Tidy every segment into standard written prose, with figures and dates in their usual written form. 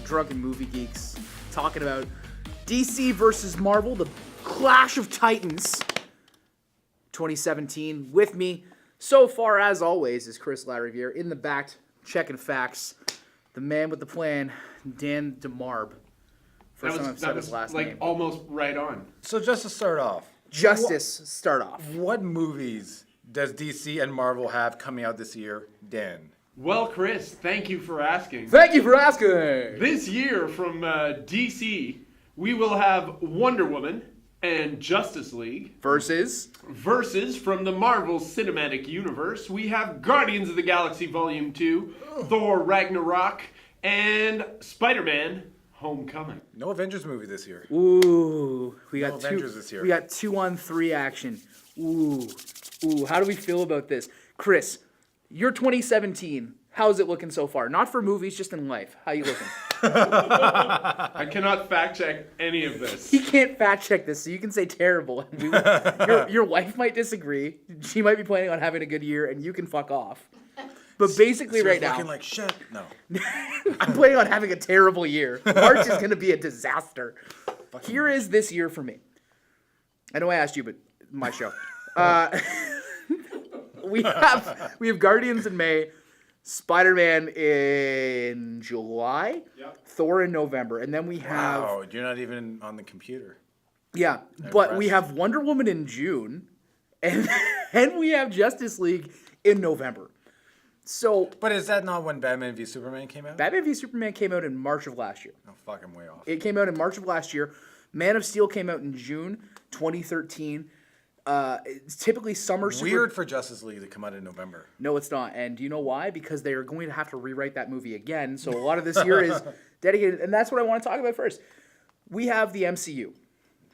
Drunken Movie Geeks, talking about DC versus Marvel, the Clash of Titans 2017. With me, so far as always, is Chris Lariviere. In the back, checking facts, the man with the plan, Dan DeMarb. First time I've said his last name. Almost right on. So just to start off. Start off. What movies does DC and Marvel have coming out this year, Dan? Well, Chris, thank you for asking. Thank you for asking. This year from DC, we will have Wonder Woman and Justice League. Versus from the Marvel Cinematic Universe, we have Guardians of the Galaxy Volume 2, Thor Ragnarok, and Spider-Man Homecoming. No Avengers movie this year. Ooh, we got no Avengers this year. We got 2-on-3 action. Ooh, how do we feel about this? Chris, you're 2017. How's it looking so far? Not for movies, just in life. How you looking? I cannot fact check any of this. He can't fact check this, so you can say terrible. Your wife might disagree. She might be planning on having a good year, and you can fuck off. But basically, right now, looking like shit. No, I'm planning on having a terrible year. March is going to be a disaster. Here is this year for me. I know I asked you, but my show. We have Guardians in May, Spider-Man in July, Thor in November, and then we have. Wow, you're not even on the computer. Yeah, but we have Wonder Woman in June, and then we have Justice League in November. So, but is that not when Batman v Superman came out? Batman v Superman came out in March of last year. Oh, fuck, I'm way off. It came out in March of last year. Man of Steel came out in June 2013. It's typically summer. Weird for Justice League to come out in November. No, it's not. And do you know why? Because they are going to have to rewrite that movie again. So a lot of this year is dedicated. And that's what I want to talk about first. We have the MCU.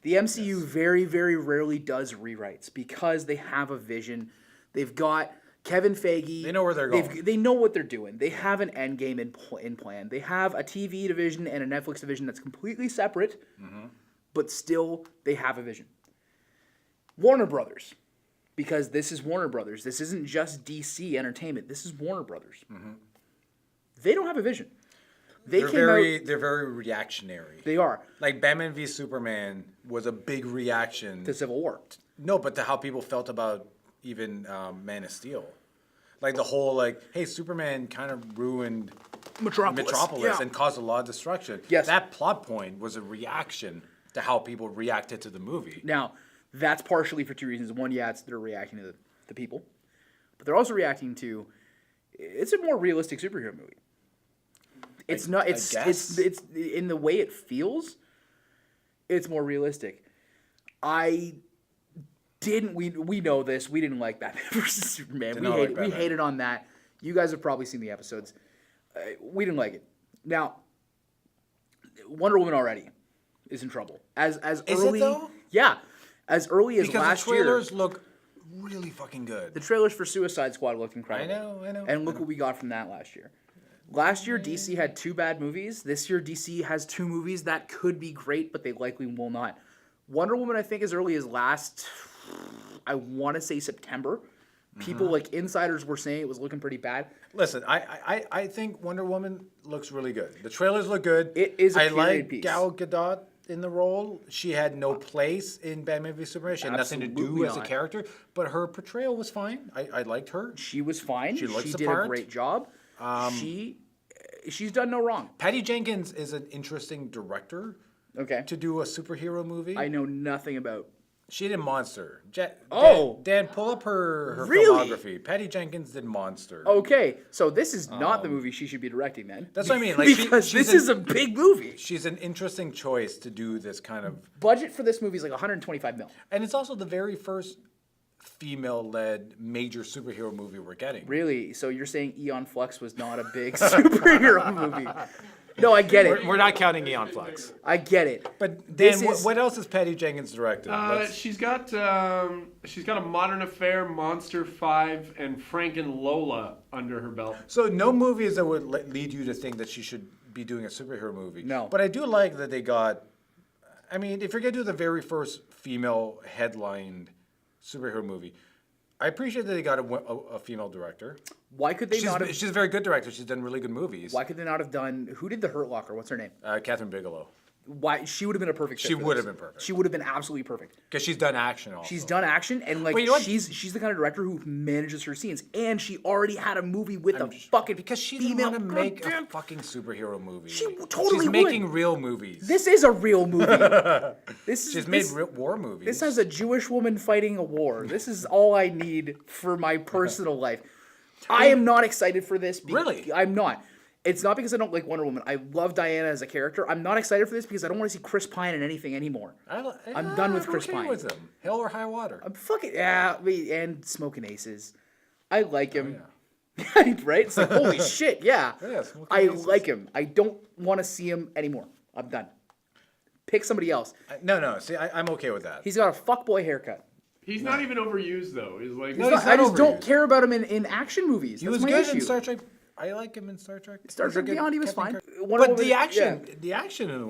The MCU very, very rarely does rewrites because they have a vision. They've got Kevin Feige. They know where they're going. They know what they're doing. They have an end game in plan. They have a TV division and a Netflix division that's completely separate, but still they have a vision. Warner Brothers, because this is Warner Brothers. This isn't just DC Entertainment. This is Warner Brothers. They don't have a vision. They're very reactionary. They are. Like Batman v Superman was a big reaction to Civil War. No, but to how people felt about even Man of Steel. Like the whole hey, Superman kind of ruined Metropolis and caused a lot of destruction. Yes. That plot point was a reaction to how people reacted to the movie. Now, that's partially for two reasons. One, they're reacting to the people. But they're also reacting to, it's a more realistic superhero movie. It's in the way it feels, it's more realistic. We know this. We didn't like Batman versus Superman. We hated on that. You guys have probably seen the episodes. We didn't like it. Now, Wonder Woman already is in trouble. As is early, it though? Yeah. As early as last year. Because the trailers look really fucking good. The trailers for Suicide Squad looked incredible. I know. And look what we got from that last year. Last year, DC had 2 bad movies. This year, DC has 2 movies that could be great, but they likely will not. Wonder Woman, I think, as early as I want to say September. People, insiders were saying it was looking pretty bad. Listen, I think Wonder Woman looks really good. The trailers look good. It is a period piece. Gal Gadot in the role. She had no place in Batman v Superman. She had nothing to do as a character, but her portrayal was fine. I liked her. She was fine. She did part. a great job. She's done no wrong. Patty Jenkins is an interesting director. Okay. To do a superhero movie. I know nothing about. She did Monster. Dan, pull up her filmography. Patty Jenkins did Monster. Okay, so this is not the movie she should be directing then. That's what I mean. Because this is a big movie. She's an interesting choice to do this kind of... Budget for this movie is like $125 million. And it's also the very first female-led major superhero movie we're getting. Really? So you're saying Aeon Flux was not a big superhero movie? No, I get it. We're not counting Aeon Flux. I get it. But Dan, what else has Patty Jenkins directed? She's got a Modern Affair, Monster 5, and Frank and Lola under her belt. So no movies that would lead you to think that she should be doing a superhero movie. No. But I do like that they got... I mean, if you're going to do the very first female headlined superhero movie, I appreciate that they got a female director. Why could they not have... She's a very good director. She's done really good movies. Why could they not have done... Who did The Hurt Locker? What's her name? Catherine Bigelow. Why she would have been a perfect fit She for would this. have been perfect. She would have been absolutely perfect. Because she's done action also. She's done action, and like But you know what? she's the kind of director who manages her scenes, and she already had a movie with a fucking Because she didn't female. want to make a fucking superhero movie. She totally She's would. making real movies. This is a real movie. She's made war movies. This has a Jewish woman fighting a war. This is all I need for my personal life. I am not excited for this. Really? I'm not. It's not because I don't like Wonder Woman. I love Diana as a character. I'm not excited for this because I don't want to see Chris Pine in anything anymore. I'm done with Chris Pine. With him. Hell or high water. I'm fucking and Smoking Aces. I like him. Oh, yeah. Right? It's like holy shit, yeah. Smoking I Aces. like him. I don't want to see him anymore. I'm done. Pick somebody else. No. See, I'm okay with that. He's got a fuckboy haircut. He's not even overused though. He's like No, he's I not just don't overused. care about him in action movies. He That's was my good issue. in Star Trek. I like him in Star Trek. Star He's a Trek good Beyond, he was Captain fine. Kirk. Wonder But Woman- the action in the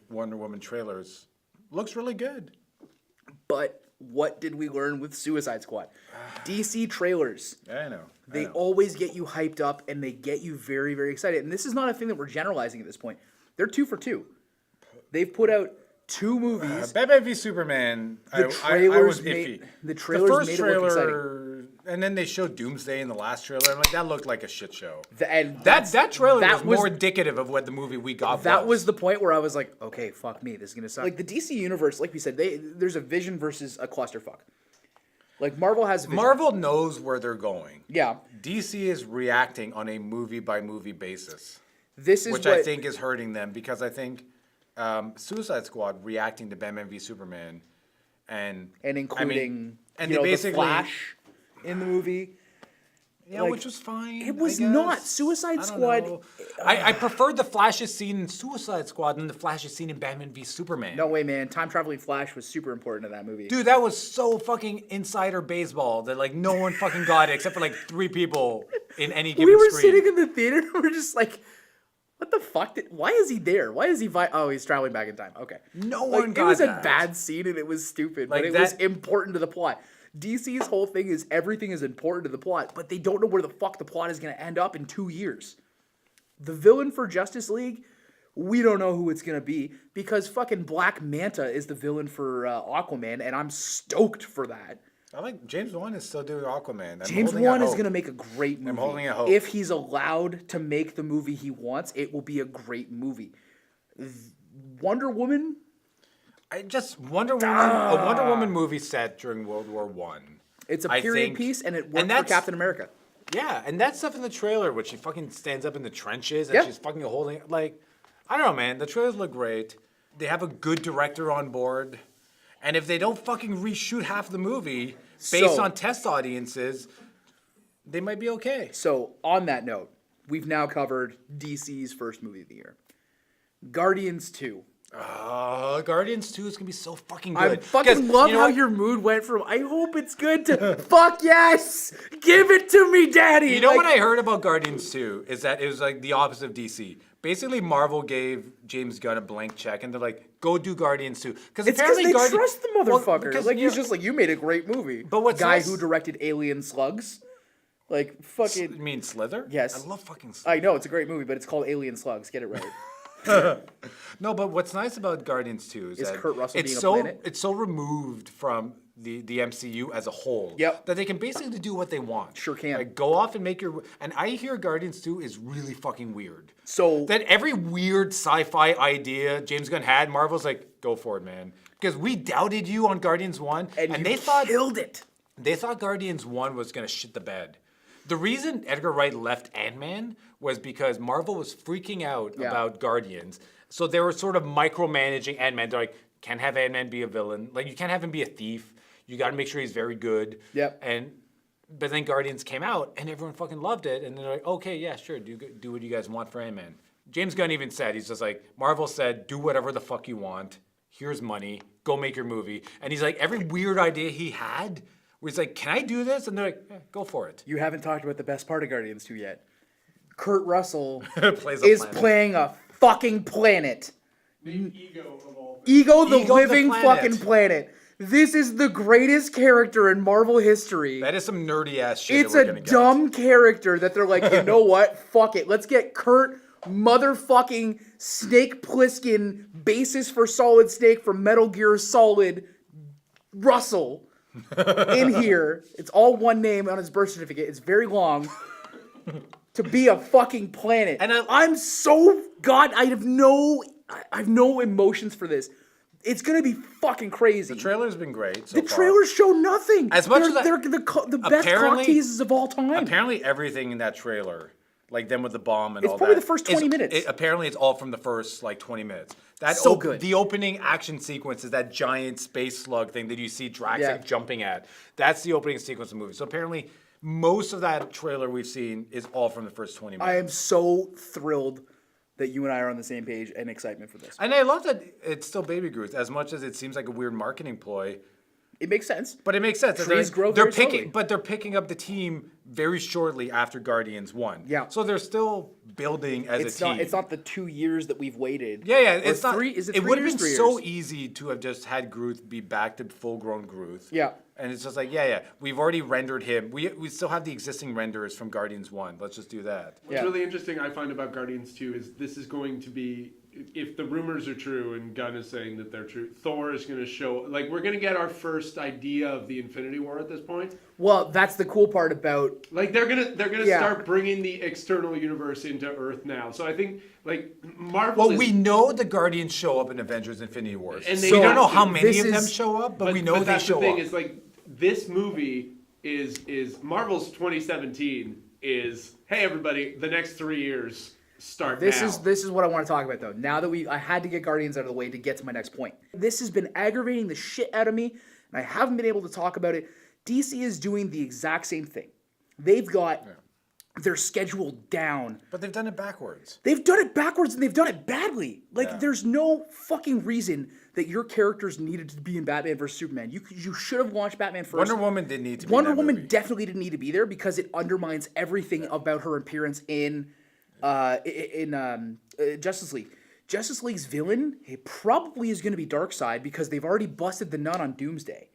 Wonder Woman trailers looks really good. But what did we learn with Suicide Squad? DC trailers. I know. They always get you hyped up and they get you very, very excited. And this is not a thing that we're generalizing at this point. They're 2 for 2. They've put out 2 movies. Batman v Superman. The I trailers was made iffy. the trailers first made it look exciting. trailer, and then they showed Doomsday in the last trailer. I'm like, that looked like a shit show. And That trailer that was more indicative of what the movie we got. That was the point where I was like, okay, fuck me, this is gonna suck. Like the DC universe, like we said, there's a vision versus a clusterfuck. Like Marvel has a vision. Marvel knows where they're going. Yeah. DC is reacting on a movie by movie basis, This is which what I think is hurting them because I think Suicide Squad reacting to Batman v Superman and including and you they know, basically the Flash in the movie. Yeah, Like, which was fine. it was I guess. not. Suicide I don't Squad- know. I preferred the Flash's scene in Suicide Squad than the Flash's scene in Batman v Superman. No way, man. Time traveling Flash was super important to that movie. Dude, that was so fucking insider baseball that like no one fucking got it except for like 3 people in any given we were screen. sitting in the theater and we're just like, what the fuck? Why is he there? Why is he? Oh, he's traveling back in time. Okay. No Like, one it got was that. a bad scene and it was stupid, Like but it was that- important to the plot. DC's whole thing is everything is important to the plot, but they don't know where the fuck the plot is going to end up in 2 years. The villain for Justice League, we don't know who it's going to be because fucking Black Manta is the villain for Aquaman, and I'm stoked for that. I like James Wan is still doing Aquaman. James Wan is going to make a great movie. holding out hope. If he's allowed to make the movie he wants, it will be a great movie. Wonder Woman, I just Wonder Woman, a Wonder Woman movie set during World War One. it's a I period think- piece, and it and worked for that's- Captain America. Yeah, and that stuff in the trailer, where she fucking stands up in the trenches and Yeah. she's fucking holding, like, I don't know, man. The trailers look great. They have a good director on board, and if they don't fucking reshoot half the movie based So- on test audiences, they might be okay. So, on that note, we've now covered DC's first movie of the year. Guardians 2. Guardians 2 is gonna be so fucking good. I 'Cause, fucking love you know how what? your mood went from, I hope it's good, to, fuck yes! Give it to me, daddy! You know Like, what I heard about Guardians 2 is that it was like the opposite of DC. Basically, Marvel gave James Gunn a blank check, and they're like, "Go do Guardians 2." Because It's because they trust the motherfucker. Like, he's just like, you made a great movie. But what's Guy nice- who directed Alien Slugs. Like, You fucking... mean Slither? Yes. I love fucking Slither. I know, it's a great movie, but it's called Alien Slugs. Get it right. No, but what's nice about Guardians 2 is that Kurt Russell it's being a so planet? it's so removed from the MCU as a whole. Yep. That they can basically do what they want. Sure can. Like go off and make your and I hear Guardians 2 is really fucking weird. So... That every weird sci-fi idea James Gunn had, Marvel's like, go for it, man. Because we doubted you on Guardians 1 and they thought killed it. they thought Guardians 1 was going to shit the bed. The reason Edgar Wright left Ant-Man was because Marvel was freaking out Yeah. about Guardians. So they were sort of micromanaging Ant-Man. They're like, can't have Ant-Man be a villain. Like, you can't have him be a thief. You got to make sure he's very good. Yep. But then Guardians came out, and everyone fucking loved it. And they're like, okay, yeah, sure, do what you guys want for Ant-Man. James Gunn even said, he's just like, Marvel said, do whatever the fuck you want. Here's money. Go make your movie. And he's like, every weird idea he had, where he's like, can I do this? And they're like, yeah, go for it. You haven't talked about the best part of Guardians 2 yet. Kurt Russell Plays a is planet. playing a fucking planet. the ego of all things. Ego the Ego the living planet. fucking planet. This is the greatest character in Marvel history. That is some nerdy ass shit. It's that we're a gonna get. dumb character that they're like, you know what? Fuck it. Let's get Kurt motherfucking Snake Plissken, basis for Solid Snake from Metal Gear Solid Russell in here. It's all one name on his birth certificate. It's very long. To be a fucking planet. And I'm so God, I have no emotions for this. It's gonna be fucking crazy. The trailer's been great. So The trailers show nothing. As much as they're the best cock teases of all time. Apparently, everything in that trailer, like them with the bomb and It's all probably that, the first 20 minutes. Apparently, it's all from the first like 20 minutes. So good. The opening action sequence is that giant space slug thing that you see Drax Yeah. like jumping at. That's the opening sequence of the movie. So apparently, most of that trailer we've seen is all from the first 20 minutes. I am so thrilled that you and I are on the same page and excitement for this. And I love that it's still Baby Groot, as much as it seems like a weird marketing ploy. It makes sense. But it makes sense. Trees grow they're very picking, slowly. but they're picking up the team very shortly after Guardians 1. Yeah. So they're still building as a team. It's not the 2 years that we've waited. Yeah. Or It's not. three. Is it It 3 would have years? been 3 so years? easy to have just had Groot be back to full-grown Groot. Yeah. And it's just like, yeah. We've already rendered him. We still have the existing renders from Guardians 1. Let's just do that. What's Yeah. really interesting I find about Guardians 2 is this is going to be, if the rumors are true and Gunn is saying that they're true, Thor is going to show, like, we're going to get our first idea of the Infinity War at this point. Well, that's the cool part about. Like, they're gonna Yeah. start bringing the external universe into Earth now. So I think, like, Marvel Well, is, we know the Guardians show up in Avengers Infinity Wars. And We they don't know have how to. many This of them is- show up, but we know they that's show the thing, up. is like, this movie is Marvel's 2017 is, hey everybody, the next 3 years start This now. is what I want to talk about though. Now that I had to get Guardians out of the way to get to my next point. This has been aggravating the shit out of me, and I haven't been able to talk about it. DC is doing the exact same thing. They've got their schedule down. But they've done it backwards. They've done it backwards and they've done it badly. Like, Yeah. there's no fucking reason that your characters needed to be in Batman vs Superman. You should have launched Batman first. Wonder Woman didn't need to be Wonder in that Woman movie. definitely didn't need to be there because it undermines everything about her appearance in Justice League. Justice League's villain, he probably is going to be Darkseid because they've already busted the nut on Doomsday.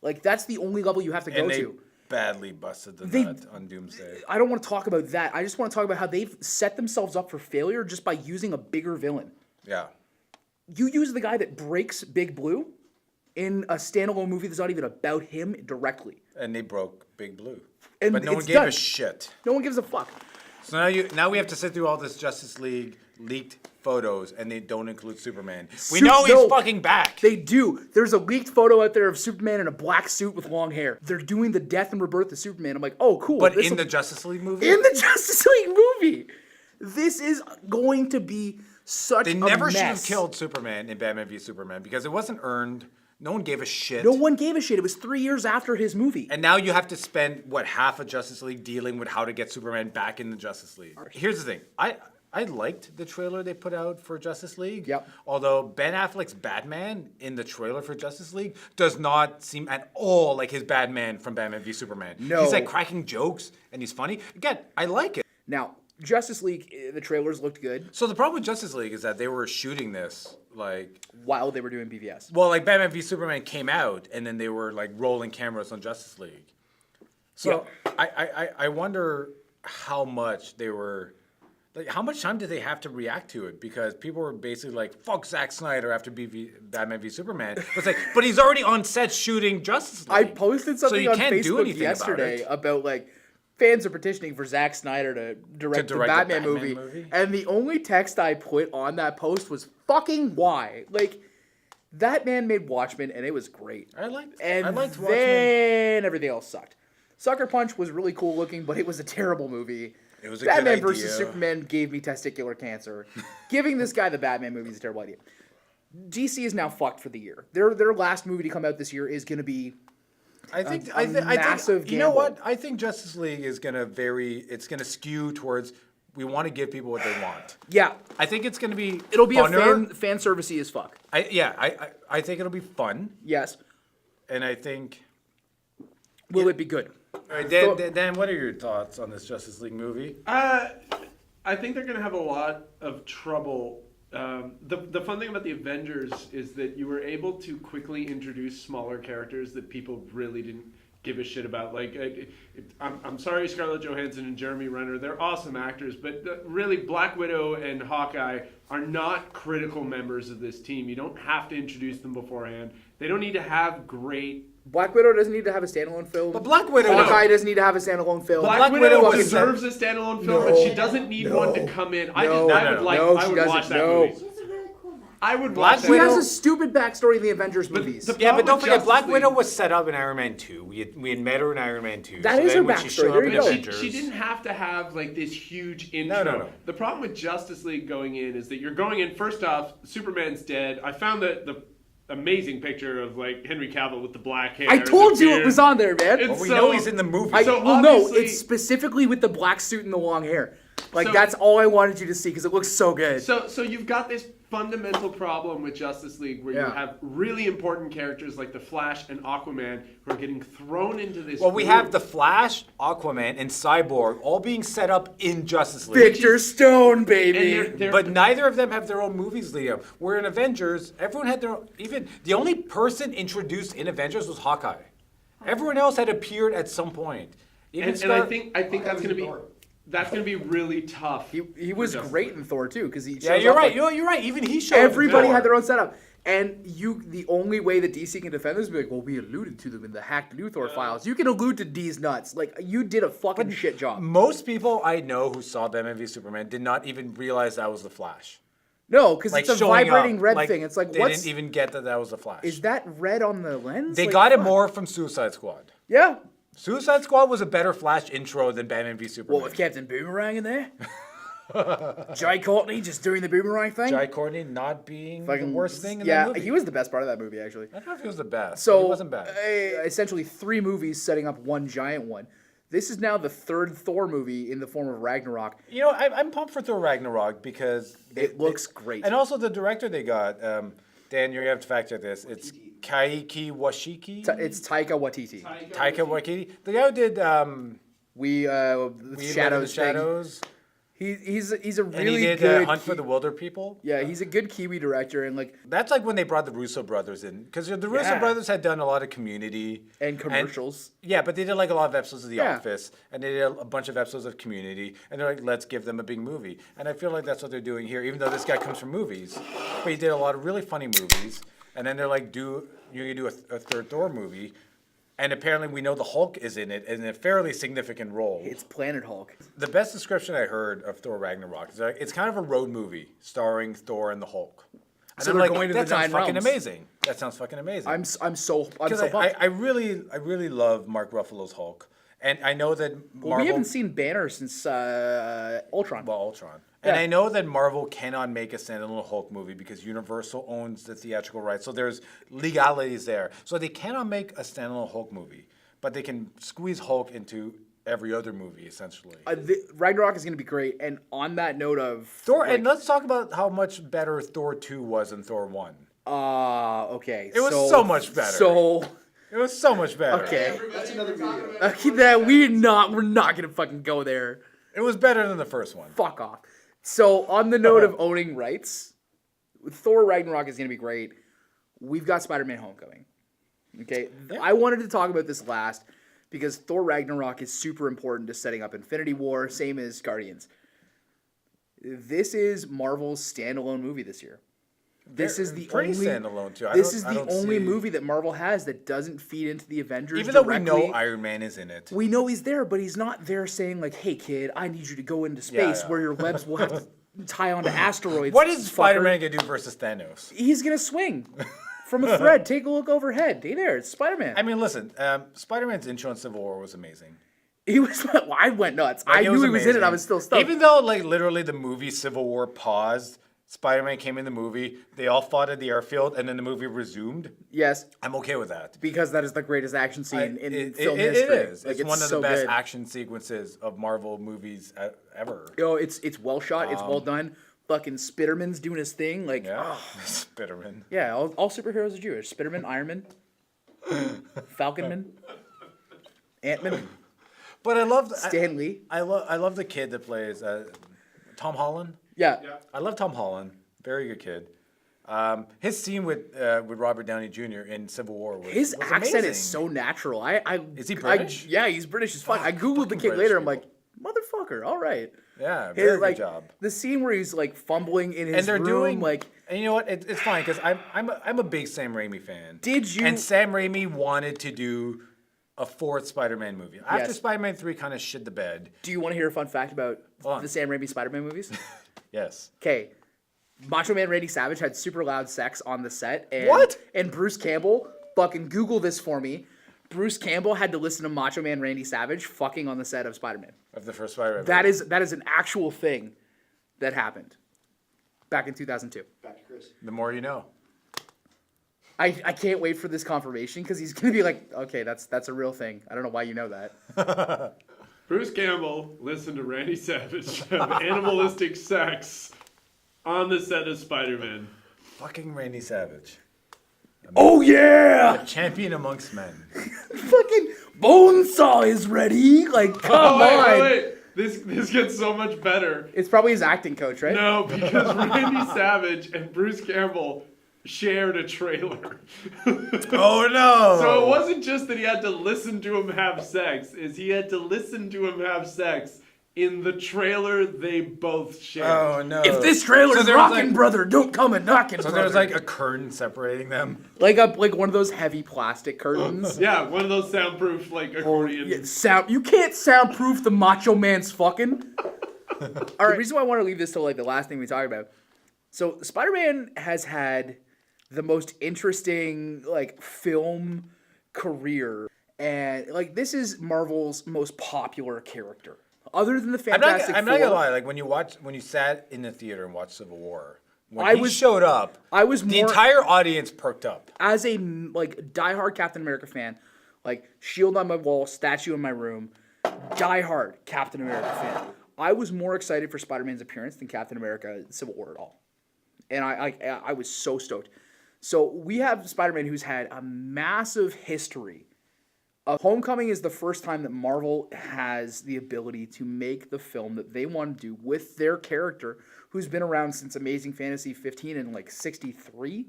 Like, that's the only level you have to go And they to. badly busted the They- nut on Doomsday. I don't want to talk about that. I just want to talk about how they've set themselves up for failure just by using a bigger villain. Yeah. You use the guy that breaks Big Blue in a standalone movie that's not even about him directly. And they broke Big Blue. And But no one it's gave done. a shit. No one gives a fuck. So now we have to sit through all this Justice League leaked photos, and they don't include Superman. We know he's fucking back. They do. There's a leaked photo out there of Superman in a black suit with long hair. They're doing the death and rebirth of Superman. I'm like, oh, cool. But This'll- in the Justice League movie, in the Justice League movie, this is going to be such they a never should have mess. killed Superman in Batman v Superman because it wasn't earned. No one gave a shit. No one gave a shit. It was 3 years after his movie. And now you have to spend half of Justice League dealing with how to get Superman back in the Justice League. Here's the thing. I liked the trailer they put out for Justice League. Yep. Although Ben Affleck's Batman in the trailer for Justice League does not seem at all like his Batman from Batman v Superman. No. He's like cracking jokes and he's funny. Again, I like it. Now, Justice League, the trailers looked good So the problem with Justice League is that they were shooting this like while they were doing BVS. like Batman v Superman came out and then they were like rolling cameras on Justice League. So I wonder how much they were. Like, how much time did they have to react to it? Because people were basically like, "Fuck Zack Snyder" after Batman v Superman. It's like, but he's already on set shooting Justice League. I posted something you on can't do Facebook anything yesterday about it. about like fans are petitioning for Zack Snyder to direct the Batman movie. And the only text I put on that post was fucking why. Like, that man made Watchmen and it was great. I liked And Watchmen. then everything else sucked. Sucker Punch was really cool looking, but it was a terrible movie. It was a Batman good versus idea. Superman gave me testicular cancer. Giving this guy the Batman movie is a terrible idea. DC is now fucked for the year. Their last movie to come out this year is going to be I think massive you know gamble. what? I think Justice League is gonna it's gonna skew towards we want to give people what they want. yeah. I think it's gonna be It'll be funner. a fan servicey as fuck. I think it'll be fun, Yes. and I think. Will it be good? All right, Dan, what are your thoughts on this Justice League movie? I think they're going to have a lot of trouble The fun thing about the Avengers is that you were able to quickly introduce smaller characters that people really didn't give a shit about. Like, I'm sorry, Scarlett Johansson and Jeremy Renner, they're awesome actors, but really Black Widow and Hawkeye are not critical members of this team. You don't have to introduce them beforehand. They don't need to have great... Black Widow doesn't need to have a standalone film. But Black Widow... Hawkeye doesn't need to have a standalone film. Black Widow deserves a standalone film, but she doesn't need one to come in. I would watch that movie. I would watch that. She has a stupid backstory in the Avengers movies. But don't forget, Black Widow was set up in Iron Man 2. We had met her in Iron Man 2. That is her backstory. There you go. She didn't have to have like this huge intro. No. The problem with Justice League going in is that you're going in, first off, Superman's dead. I found the amazing picture of like Henry Cavill with the black hair. I told you it was on there, man. Well, we know he's in the movie. No, it's specifically with the black suit and the long hair. Like, that's all I wanted you to see because it looks so good. So you've got this fundamental problem with Justice League where you have really important characters like the Flash and Aquaman who are getting thrown into this Well, we have the Flash, Aquaman, and Cyborg all being set up in Justice League. Victor Stone, baby. But neither of them have their own movies, Liam. Where in Avengers, everyone had their own... Even the only person introduced in Avengers was Hawkeye. Everyone else had appeared at some point. And I think that's going to be... That's going to be really tough. He was great in Thor too because he. Yeah, you're right. You're right. Even he showed. Everybody had their own setup, and the only way that DC can defend this is be like, well, we alluded to them in the hacked new Thor files. You can allude to D's nuts. Like, you did a fucking shit job. Most people I know who saw Batman v Superman did not even realize that was the Flash. No, because it's a vibrating red thing. It's like, they didn't even get that was the Flash. Is that red on the lens? They got it more from Suicide Squad. Yeah. Suicide Squad was a better Flash intro than Batman v Superman. What, with Captain Boomerang in there? Jai Courtney just doing the boomerang thing? Jai Courtney not being the worst thing in that movie. Yeah, he was the best part of that movie, actually. I don't know if he was the best, so, but he wasn't bad. Essentially 3 movies setting up one giant one. This is now the 3rd Thor movie in the form of Ragnarok. You know, I'm pumped for Thor Ragnarok because... It looks great. And also the director they got, Dan, you have to fact check this. It's Kaiki Washiki? It's Taika Waititi. Taika Waititi. The guy who did... Shadows. He's a really and he did good Hunt for the Wilder People. Yeah, he's a good Kiwi director, and like that's like when they brought the Russo brothers in, because the Russo brothers had done a lot of Community and commercials. But they did like a lot of episodes of The Office, and they did a bunch of episodes of Community, and they're like, let's give them a big movie, and I feel like that's what they're doing here. Even though this guy comes from movies, but he did a lot of really funny movies, and then they're like, you're gonna do a 3rd Thor movie. And apparently we know the Hulk is in it in a fairly significant role. It's Planet Hulk. The best description I heard of Thor Ragnarok is that it's kind of a road movie starring Thor and the Hulk. And so I'm they're like, going to that the 9 sounds fucking realms. amazing. That sounds fucking amazing. I'm so pumped. I really love Mark Ruffalo's Hulk. And I know that Marvel... we haven't seen Banner since Ultron. Well, Ultron. And I know that Marvel cannot make a standalone Hulk movie because Universal owns the theatrical rights. So there's legalities there. So they cannot make a standalone Hulk movie. But they can squeeze Hulk into every other movie, essentially. Ragnarok is going to be great. And on that note of... Thor, and let's talk about how much better Thor 2 was than Thor 1. Okay. It was so much better. It was so much better. Okay. That's another video. We're not going to fucking go there. It was better than the first one. Fuck off. So, on the note of owning rights, Thor Ragnarok is going to be great. We've got Spider-Man Homecoming. Okay? Yeah. I wanted to talk about this last because Thor Ragnarok is super important to setting up Infinity War, same as Guardians. This is Marvel's standalone movie this year. This is the pretty only standalone too. This is the only movie that Marvel has that doesn't feed into the Avengers. Even though we know Iron Man is in it, we know he's there, but he's not there saying like, "Hey kid, I need you to go into space where your webs will have to tie onto asteroids." What is Spider-Man gonna do versus Thanos? He's gonna swing from a thread. Take a look overhead. Hey there, it's Spider-Man. I mean, listen, Spider-Man's intro in Civil War was amazing. He was. Well, I went nuts. I knew he was in it. I was still stuck. Even though, like, literally the movie Civil War paused. Spider-Man came in the movie, they all fought at the airfield, and then the movie resumed. Yes. I'm okay with that. Because that is the greatest action scene in film history. It is. Like, it's one of the best action sequences of Marvel movies ever. Oh, it's well shot, it's well done. Fucking Spiderman's doing his thing. Like, Spiderman. Yeah, all superheroes are Jewish. Spiderman, Iron Man, Falconman, Ant-Man. But I love... Stan Lee. I love the kid that plays Tom Holland. Yeah. I love Tom Holland, Very good kid. His scene with Robert Downey Jr. in Civil War His was accent amazing. is so natural. Is he British? Yeah, he's British as fuck. I googled the fucking kid British later. I'm people. like, motherfucker. All right. Yeah, very Like, good job. The scene where he's like fumbling in his And they're room, doing like. and you know what? It's fine because I'm a big Sam Raimi fan. Did you? And Sam Raimi wanted to do a fourth Spider-Man movie after Yes. Spider-Man 3 kind of shit the bed. Do you want to hear a fun fact about Hold on. the Sam Raimi Spider-Man movies? Yes. Okay. Macho Man Randy Savage had super loud sex on the set. And, What? And Bruce Campbell, fucking Google this for me. Bruce Campbell had to listen to Macho Man Randy Savage fucking on the set of Spider-Man. Of the first Spider-Man. That is an actual thing that happened back in 2002. Back to Chris. The more you know. I can't wait for this confirmation because he's gonna be like, okay, that's a real thing. I don't know why you know that. Bruce Campbell listened to Randy Savage have animalistic sex on the set of Spider-Man. Fucking Randy Savage. Oh yeah! A champion amongst men. Fucking Bonesaw is ready. Like, come on. Wait. This gets so much better. It's probably his acting coach, right? No, because Randy Savage and Bruce Campbell shared a trailer. Oh no! So it wasn't just that he had to listen to him have sex, is he had to listen to him have sex in the trailer they both shared. Oh no! If this trailer's there was, rocking, like- brother, don't come a knocking, So brother. there's like a curtain separating them. like one of those heavy plastic curtains. Yeah, one of those soundproof like accordion. Yeah, you can't soundproof the Macho Man's fucking. All right. The reason why I want to leave this to like the last thing we talk about. So Spider-Man has had the most interesting like film career, and like this is Marvel's most popular character, other than the Fantastic I'm Four. not gonna lie. Like when you sat in the theater and watched Civil War, when I he was- showed up, I was the more entire audience perked up. as a like diehard Captain America fan, like shield on my wall, statue in my room, diehard Captain America fan. I was more excited for Spider-Man's appearance than Captain America Civil War at all, and I was so stoked. So we have Spider-Man who's had a massive history. Homecoming is the first time that Marvel has the ability to make the film that they want to do with their character who's been around since Amazing Fantasy 15 in like 63.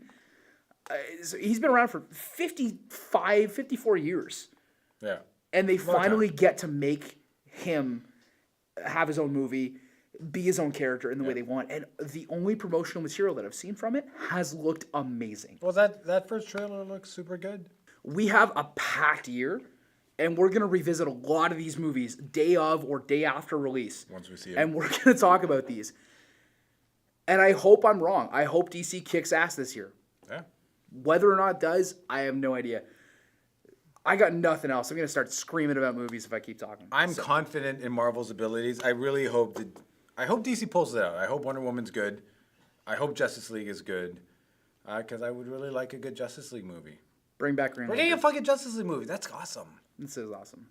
So he's been around for 55, 54 years. Yeah. And they Long finally get to make him have his own movie, be his own character in the way they want. And the only promotional material that I've seen from it has looked amazing. Well, that first trailer looks super good. We have a packed year, and we're going to revisit a lot of these movies day of or day after release. Once we see it. And we're going to talk about these. And I hope I'm wrong. I hope DC kicks ass this year. Yeah. Whether or not it does, I have no idea. I got nothing else. I'm going to start screaming about movies if I keep talking. I'm confident in Marvel's abilities. I really hope I hope DC pulls it out. I hope Wonder Woman's good. I hope Justice League is good. Because I would really like a good Justice League movie. Bring back Green We're Lantern. getting a fucking Justice League movie. That's awesome. This is awesome.